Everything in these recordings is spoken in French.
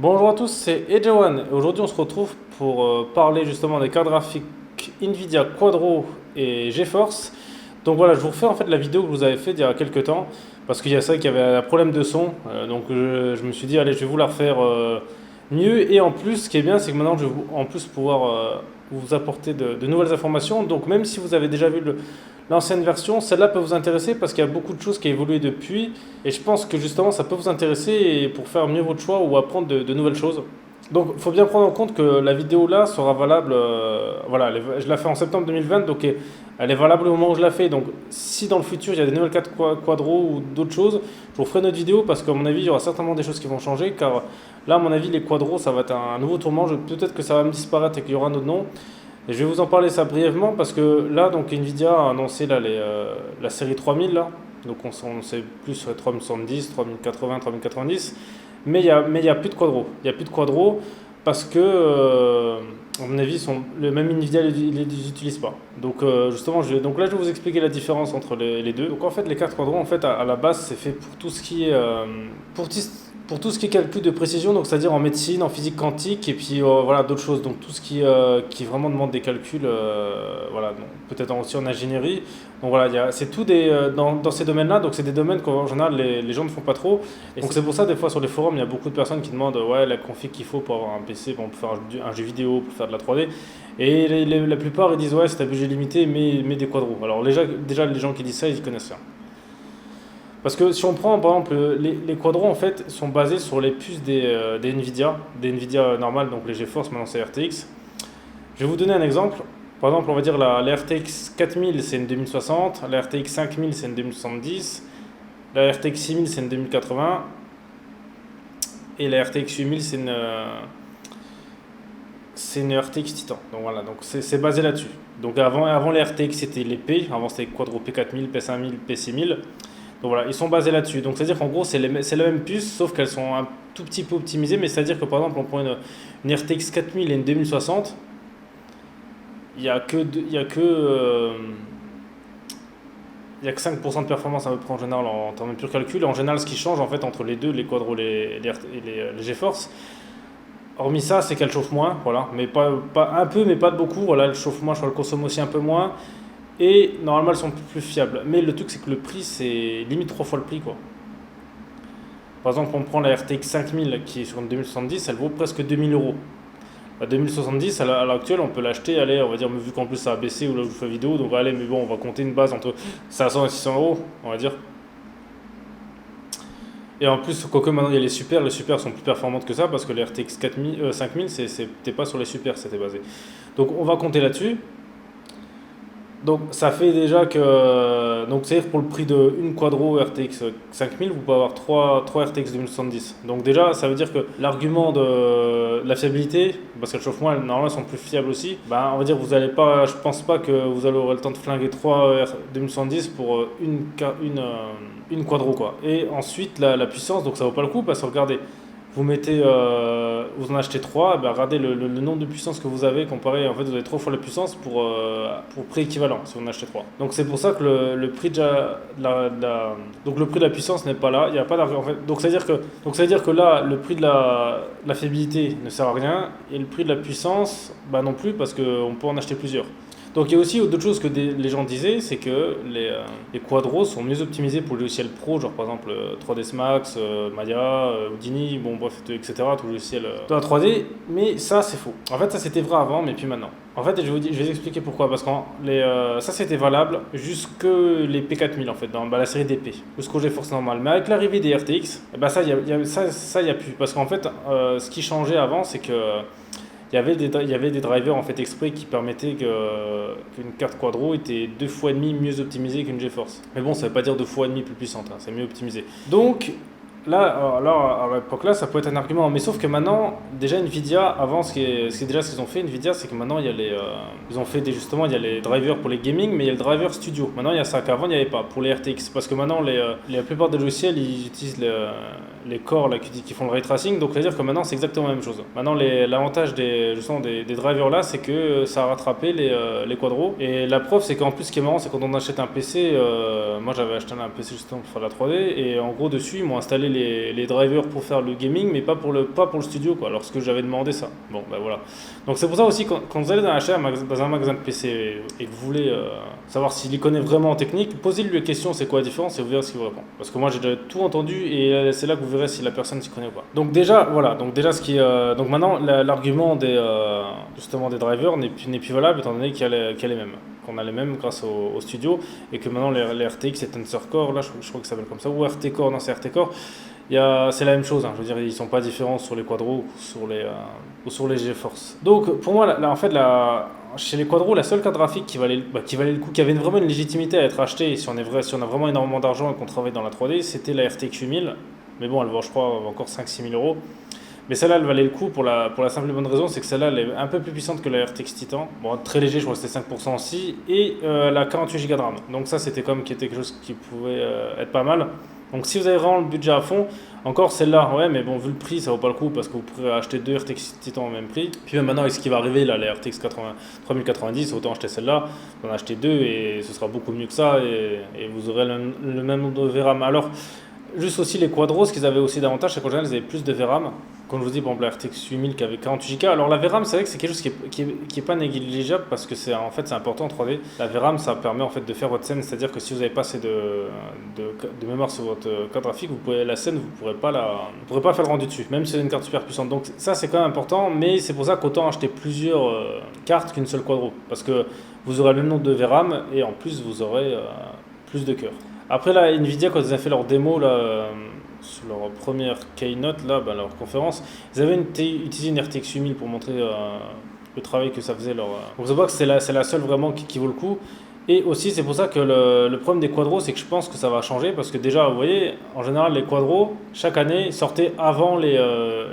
Bonjour à tous, c'est Ejawan et aujourd'hui on se retrouve pour parler justement des cartes graphiques Nvidia Quadro et GeForce. Donc voilà, je vous refais en fait la vidéo que je vous avais fait il y a quelques temps parce qu'il y a ça qui avait un problème de son. Donc je me suis dit allez, je vais vous la refaire mieux et en plus ce qui est bien c'est que maintenant je vais en plus pouvoir vous apporter de nouvelles informations. Donc même si vous avez déjà vu l'ancienne version, celle-là peut vous intéresser parce qu'il y a beaucoup de choses qui ont évolué depuis et je pense que justement ça peut vous intéresser et pour faire mieux votre choix ou apprendre de nouvelles choses. Donc il faut bien prendre en compte que la vidéo là sera valable, voilà, je la fais en septembre 2020, donc elle est valable au moment où je la fais. Donc si dans le futur il y a des nouvelles cartes quadro ou d'autres choses, je vous ferai une autre vidéo parce qu'à mon avis il y aura certainement des choses qui vont changer car là à mon avis les quadros ça va être un nouveau tourment, peut-être que ça va me disparaître et qu'il y aura un autre nom. Et je vais vous en parler ça brièvement parce que là donc Nvidia a annoncé là, la série 3000 là, donc on sait plus sur les 3070, 3080, 3090. Mais il y a plus de quadro. Il y a plus de quadro parce que, à mon avis, le même Nvidia ne les utilise pas. Donc, justement, donc là, je vais vous expliquer la différence entre les deux. Donc, en fait, les cartes quadro, en fait, à la base, c'est fait pour tout ce qui est, pour tout ce qui est calcul de précision, donc c'est-à-dire en médecine, en physique quantique, et puis voilà d'autres choses. Donc tout ce qui vraiment demande des calculs, voilà, peut-être aussi en ingénierie. Donc voilà, c'est tout dans ces domaines-là. Donc c'est des domaines qu'en général les gens ne font pas trop. Et donc c'est pour ça des fois sur les forums il y a beaucoup de personnes qui demandent ouais la config qu'il faut pour avoir un PC, pour faire un jeu vidéo, pour faire de la 3D. Et la plupart ils disent ouais c'est un budget limité, mais des quadros. Alors déjà les gens qui disent ça ils connaissent rien. Parce que si on prend par exemple les quadros en fait sont basés sur les puces des Nvidia normales, donc les GeForce, maintenant c'est RTX. Je vais vous donner un exemple. Par exemple, on va dire la RTX 4000 c'est une 2060, la RTX 5000 c'est une 2070, la RTX 6000 c'est une 2080 et la RTX 8000 c'est une RTX Titan. Donc voilà, donc c'est basé là-dessus. Donc avant les RTX c'était les P, avant c'était quadro P4000, P5000, P6000. Donc voilà, ils sont basés là-dessus. Donc c'est-à-dire qu'en gros, c'est la même puce, sauf qu'elles sont un tout petit peu optimisées. Mais c'est-à-dire que par exemple, on prend une RTX 4000 et une 2060, il n'y a que, il y a que, il y a que 5% de performance à peu près en général en termes de pur calcul. Et en général, ce qui change en fait entre les deux, les quadros et les GeForce, hormis ça, c'est qu'elle chauffe moins, voilà. Mais pas un peu, mais pas de beaucoup. Voilà, elle chauffe moins, je crois qu'elle consomme aussi un peu moins. Et normalement, elles sont plus fiables. Mais le truc, c'est que le prix, c'est limite 3 fois le prix, quoi. Par exemple, on prend la RTX 5000 qui est sur une 2070, elle vaut presque 2000 euros. La 2070, à l'heure actuelle, on peut l'acheter, allez, on va dire, vu qu'en plus ça a baissé ou là où je fais vidéo, donc allez, mais bon, on va compter une base entre 500 et 600 euros, on va dire. Et en plus, quoique maintenant il y a les super sont plus performantes que ça parce que les RTX 5000, c'était pas sur les super, c'était basé. Donc on va compter là-dessus. Donc ça fait déjà que, donc c'est-à-dire pour le prix d'une quadro RTX 5000, vous pouvez avoir 3 RTX 2070. Donc déjà ça veut dire que l'argument de la fiabilité, parce qu'elles chauffent moins, normalement elles sont plus fiables aussi, ben, on va dire que vous allez pas, je pense pas que vous allez avoir le temps de flinguer 3 2070 pour une quadro quoi. Et ensuite la puissance, donc ça vaut pas le coup parce que regardez, vous en achetez 3, ben regardez le nombre de puissance que vous avez comparé, en fait vous avez 3 fois la puissance pour prix équivalent si vous en achetez 3. Donc c'est pour ça que le prix donc le prix de la puissance n'est pas là, il n'y a pas d'argent en fait. Donc ça veut dire que là le prix de la fiabilité ne sert à rien et le prix de la puissance bah non plus parce qu'on peut en acheter plusieurs. Donc il y a aussi d'autres choses que les gens disaient, c'est que les quadros sont mieux optimisés pour les logiciels pro, genre par exemple 3ds Max, Maya, Houdini, bon bref, etc., tout logiciel de la 3D, mais ça c'est faux. En fait ça c'était vrai avant, mais puis maintenant. En fait je vais vous expliquer pourquoi, parce que ça c'était valable jusque les P4000 en fait, dans la série des P, jusqu'au GeForce normal. Mais avec l'arrivée des RTX, eh ben ça il y a plus, parce qu'en fait ce qui changeait avant c'est que il y avait des drivers en fait exprès qui permettaient qu'une carte quadro était 2,5 fois mieux optimisée qu'une GeForce. Mais bon, ça veut pas dire 2,5 fois plus puissante, hein, c'est mieux optimisé. Donc là, à l'époque là, ça peut être un argument. Mais sauf que maintenant, déjà Nvidia, avant, ce qu'ils ont fait, Nvidia, c'est que maintenant ils ont fait justement, il y a les drivers pour les gaming, mais il y a le driver studio. Maintenant, il y a ça qu'avant il n'y avait pas pour les RTX, parce que maintenant la plupart des logiciels ils utilisent les cores là, qui font le ray tracing, donc c'est-à-dire que maintenant c'est exactement la même chose. Maintenant l'avantage justement des drivers là, c'est que ça a rattrapé les quadros. Et la preuve, c'est qu'en plus ce qui est marrant, c'est quand on achète un PC, moi j'avais acheté un PC justement pour faire de la 3D, et en gros dessus ils m'ont installé les drivers pour faire le gaming, mais pas pour le studio, quoi, lorsque j'avais demandé ça. Bon, ben voilà. Donc c'est pour ça aussi, quand vous allez dans un magasin de PC et que vous voulez savoir s'il y connaît vraiment en technique, posez-lui la question, c'est quoi la différence, et vous verrez ce qu'il vous répond. Parce que moi, j'ai déjà tout entendu, et c'est là que vous verrez si la personne s'y connaît ou pas. Donc déjà, voilà. Donc déjà, donc maintenant, l'argument justement des drivers n'est plus valable, étant donné qu'il y a les mêmes. Qu'on a les mêmes grâce au studio, et que maintenant les RTX et Tensor Core, là je crois que ça s'appelle comme ça, ou RT Core, non c'est RT Core, c'est la même chose, hein. Je veux dire, ils sont pas différents sur les quadros ou sur les GeForce. Donc pour moi, là, en fait, chez les quadros, la seule carte graphique qui valait le coup, qui avait vraiment une légitimité à être achetée, si on a vraiment énormément d'argent et qu'on travaille dans la 3D, c'était la RTX 8000, mais bon, elle vaut je crois encore 5-6 000 euros. Mais celle-là, elle valait le coup pour la simple et bonne raison, c'est que celle-là, elle est un peu plus puissante que la RTX Titan. Bon, très léger, je crois que c'était 5% aussi. Et elle a 48 Go de RAM. Donc ça, c'était comme qui était quelque chose qui pouvait être pas mal. Donc si vous avez vraiment le budget à fond, encore celle-là, ouais, mais bon, vu le prix, ça vaut pas le coup parce que vous pourrez acheter 2 RTX Titan au même prix. Puis même maintenant, avec ce qui va arriver, là, les RTX 3090, autant acheter celle-là, vous en achetez 2 et ce sera beaucoup mieux que ça et vous aurez le même nombre de VRAM. Alors, juste aussi les quadros, ce qu'ils avaient aussi d'avantage, c'est qu'en général, ils avaient plus de VRAM. Comme je vous dis, par exemple, la RTX 8000 qui avait 48 Go. Alors la VRAM, c'est vrai que c'est quelque chose qui est pas négligeable parce que c'est important en 3D. La VRAM, ça permet en fait de faire votre scène, c'est-à-dire que si vous n'avez pas assez de mémoire sur votre carte graphique, la scène, vous pourrez pas faire le rendu dessus, même si c'est une carte super puissante. Donc ça, c'est quand même important, mais c'est pour ça qu'autant acheter plusieurs cartes qu'une seule quadro, parce que vous aurez le même nombre de VRAM et en plus vous aurez plus de cœur. Après là, Nvidia, quand ils ont fait leur démo là, sur leur première keynote, là, leur conférence, ils avaient utilisé une RTX 8000 pour montrer le travail que ça faisait. Donc je vois que c'est la seule vraiment qui vaut le coup. Et aussi, c'est pour ça que le problème des quadros, c'est que je pense que ça va changer parce que déjà, vous voyez, en général, les quadros, chaque année, sortaient avant les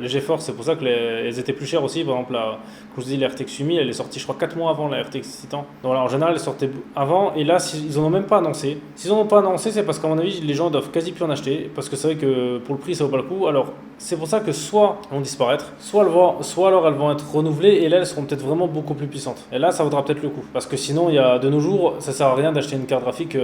GeForce. C'est pour ça qu'elles étaient plus chères aussi. Par exemple, comme je vous dis, la RTX 8000, elle est sortie, je crois, 4 mois avant la RTX Titan. Donc là, en général, elle sortait avant. Et là, ils n'en ont même pas annoncé. S'ils n'en ont pas annoncé, c'est parce qu'à mon avis, les gens doivent quasi plus en acheter. Parce que c'est vrai que pour le prix, ça vaut pas le coup. Alors, c'est pour ça que soit elles vont disparaître, soit alors elles vont être renouvelées et là, elles seront peut-être vraiment beaucoup plus puissantes. Et là, ça vaudra peut-être le coup. Parce que sinon, il y a de nos jours, ça sert à rien d'acheter une carte graphique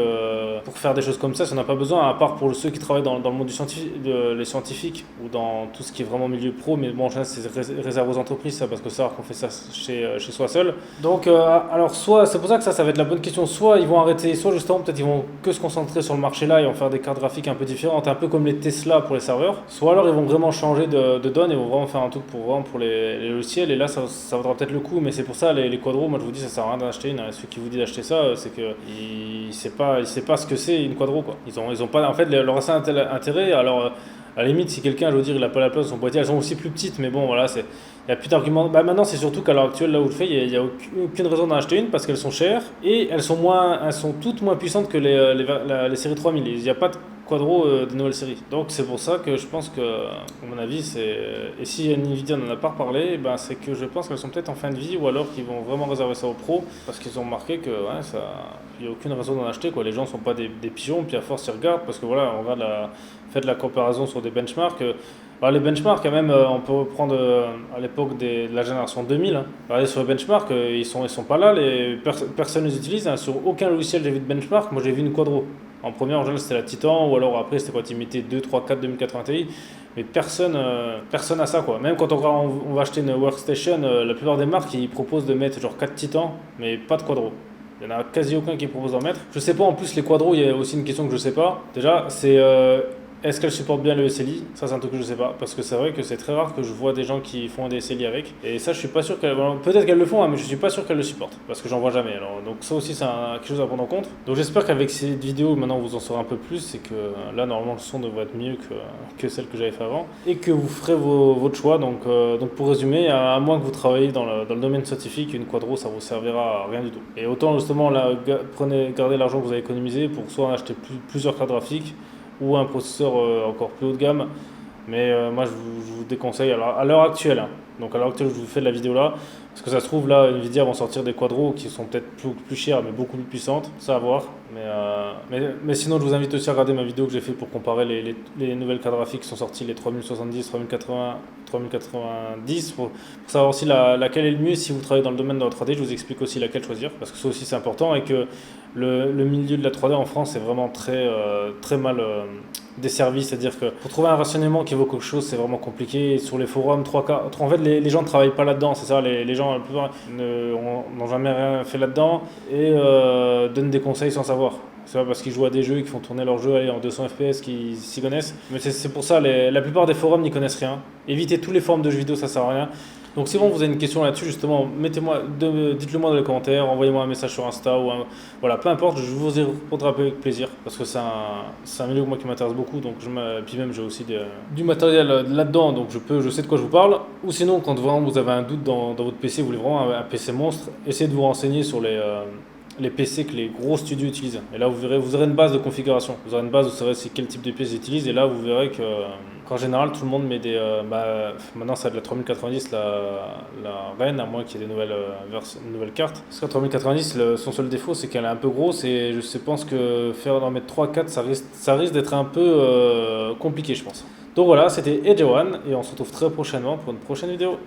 pour faire des choses comme ça si on n'a pas besoin, à part pour ceux qui travaillent dans le monde les scientifiques ou dans tout ce qui est vraiment milieu pro, mais bon, en général, c'est réservé aux entreprises, ça, parce que ça, qu'on fait ça chez soi seul. Donc, alors, soit, c'est pour ça que ça va être la bonne question, soit ils vont arrêter, soit justement, peut-être ils vont que se concentrer sur le marché là et vont faire des cartes graphiques un peu différentes, un peu comme les Tesla pour les serveurs, soit alors ils vont vraiment changer de donne et vont vraiment faire un truc pour les logiciels, et là, ça vaudra peut-être le coup, mais c'est pour ça, les quadros, moi je vous dis, ça sert à rien d'acheter une. Celui qui vous dit d'acheter ça, c'est que il sait pas ce que c'est une quadro, quoi. Ils ont pas, en fait, leur seul intérêt. Alors à la limite, si quelqu'un, je veux dire, il a pas la place de son boîtier, elles sont aussi plus petites, mais bon, voilà, il n'y a plus d'argument. Maintenant, c'est surtout qu'à l'heure actuelle, là où je fais, il n'y a aucune raison d'en acheter une parce qu'elles sont chères et elles sont toutes moins puissantes que les séries 3000. Il n'y a pas de quadro des nouvelles séries. Donc c'est pour ça que je pense que, à mon avis, et si Nvidia n'en a pas reparlé, c'est que je pense qu'elles sont peut-être en fin de vie ou alors qu'ils vont vraiment réserver ça aux pros parce qu'ils ont remarqué que il n'y a aucune raison d'en acheter, quoi. Les gens ne sont pas des pigeons, puis à force ils regardent parce que voilà, on regarde faites la comparaison sur des benchmarks. Les benchmarks, quand même, on peut prendre à l'époque de la génération 2000. Hein. Regardez sur les benchmarks, ils sont pas là, personne ne les utilise. Hein. Sur aucun logiciel j'ai vu de benchmark, moi j'ai vu une quadro. En première, en général, c'était la Titan, ou alors après, c'était quand ils mettaient 2, 3, 4 2080 Ti. Mais personne n'a ça, quoi. Même quand on va acheter une workstation, la plupart des marques, ils proposent de mettre genre 4 Titans, mais pas de quadro. Il n'y en a quasi aucun qui propose d'en mettre. Je sais pas, en plus, les quadros, il y a aussi une question que je sais pas. Déjà, c'est est-ce qu'elle supporte bien le SLI? Ça, c'est un truc que je sais pas. Parce que c'est vrai que c'est très rare que je vois des gens qui font des SLI avec. Et ça, je suis pas sûr qu'elle. Peut-être qu'elles le font, hein, mais je suis pas sûr qu'elles le supportent. Parce que j'en vois jamais. Alors, donc, ça aussi, c'est quelque chose à prendre en compte. Donc, j'espère qu'avec cette vidéo, maintenant, vous en saurez un peu plus. C'est que là, normalement, le son devrait être mieux que celle que j'avais fait avant. Et que vous ferez votre choix. Donc, pour résumer, à moins que vous travaillez dans le domaine scientifique, une quadro, ça vous servira à rien du tout. Et autant, justement, là, gardez l'argent que vous avez économisé pour soit en acheter plusieurs cartes graphiques ou un processeur encore plus haut de gamme. Mais moi, je vous déconseille à l'heure actuelle. Hein. Donc à l'heure actuelle, je vous fais de la vidéo là. Parce que ça se trouve, là, Nvidia vont sortir des quadros qui sont peut-être plus chères, mais beaucoup plus puissantes. Ça à voir. Mais sinon, je vous invite aussi à regarder ma vidéo que j'ai fait pour comparer les nouvelles cartes graphiques qui sont sorties, les 3070, 3080, 3090, pour savoir aussi laquelle est le mieux. Si vous travaillez dans le domaine de la 3D, je vous explique aussi laquelle choisir. Parce que ça aussi, c'est important. Et que le milieu de la 3D en France est vraiment très mal desservi, c'est-à-dire que pour trouver un rationnement qui vaut quelque chose, c'est vraiment compliqué. Et sur les forums, trois quarts, en fait, les gens ne travaillent pas là-dedans, c'est ça, les gens, la plupart, n'ont jamais rien fait là-dedans et donnent des conseils sans savoir. C'est pas parce qu'ils jouent à des jeux et qu'ils font tourner leur jeu allez, en 200 FPS qu'ils s'y connaissent. Mais c'est pour ça, la plupart des forums n'y connaissent rien. Évitez tous les forums de jeux vidéo, ça sert à rien. Donc si bon, vous avez une question là-dessus, justement, dites-le moi dans les commentaires, envoyez-moi un message sur Insta voilà, peu importe, je vous y répondrai avec plaisir parce que c'est un milieu moi qui m'intéresse beaucoup, donc puis même j'ai aussi du matériel là-dedans, donc je sais de quoi je vous parle. Ou sinon, quand vraiment vous avez un doute dans votre PC, vous voulez vraiment un PC monstre, essayez de vous renseigner sur les PC que les gros studios utilisent. Et là, vous verrez, vous aurez une base de configuration. Vous aurez une base, vous saurez quel type de pièces ils utilisent. Et là, vous verrez qu'en général, tout le monde met des. Maintenant, ça a de la 3090, la reine, à moins qu'il y ait des nouvelles cartes. Parce que la 3090, son seul défaut, c'est qu'elle est un peu grosse. Et je pense que faire d'en mettre 3-4, ça risque d'être un peu compliqué, je pense. Donc voilà, c'était Edge One. Et on se retrouve très prochainement pour une prochaine vidéo.